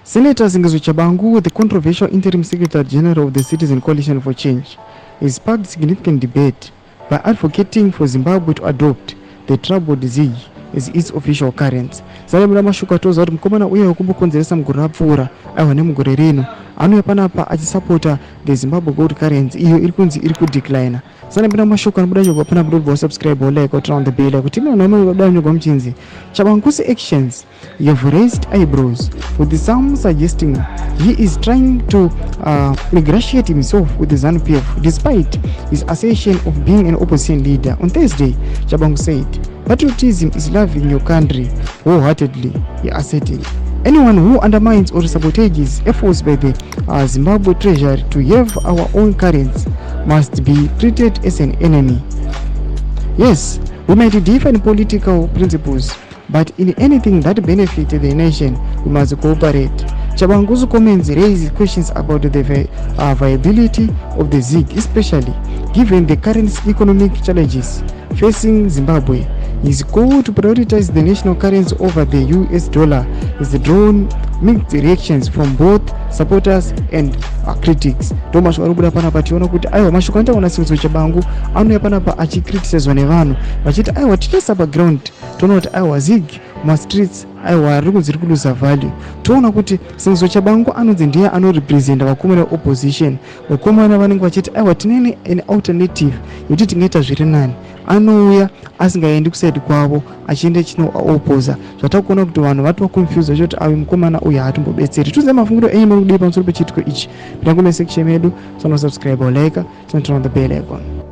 Senator Tshabangu, the controversial interim Secretary General of the Citizen Coalition for Change, has sparked significant debate by advocating for Zimbabwe to adopt the troubled Z as its official currency. Salemura mashuka toza kuti mukomana uye kumbokonzeresa mugore rapfuura aiwa nemugore rino anouya panapa achisapota the Zimbabwe gold currency iyo iri kunzi iri kudecline. Salemura mashuka anobuda nyogwa pana kuti subscribe or like or turn on the bell kuti mwana wabada nyogwa mchinzi. Tshabangu's actions have raised eyebrows, with some suggesting he is trying to ingratiate himself with the ZANU-PF despite his assertion of being an opposition leader. On Thursday, Tshabangu said, "Patriotism is loving your country wholeheartedly," he asserted. "Anyone who undermines or sabotages efforts by the Zimbabwe Treasury to have our own currency must be treated as an enemy. Yes, we might differ in political principles, but in anything that benefits the nation, we must cooperate." Tshabangu's comments raise questions about the viability of the ZIG, especially given the current economic challenges facing Zimbabwe. His call to prioritize the national currency over the US dollar has drawn mixed reactions from both supporters and critics. Thomas Warubuda panapa tiona kuti aiwa mashuka ntaona sinzo Tshabangu anouya panapa achicriticize nevanhu vachiti aiwa tichisa background toona kuti aiwa ZIG streets aiwa riri kuluza value. Toona kuti sinzo Tshabangu anonzi ndiye anorepresenta vakomana opposition, vakomana vanenge vachiti aiwa tinene an alternative yekuti tingaita zviri nani. Anouya asingaendi kuside kwavo achienda chinoaopoza. Zvatakuona kuti vanhu vatwa confused vachoti awe mukomana uyu haatombobatsiri. Tuzive mafungiro enyu muri kudii pamusoro pechitiko ichi. Pinda kume section yedu, subscribe or like, turn on the bell icon.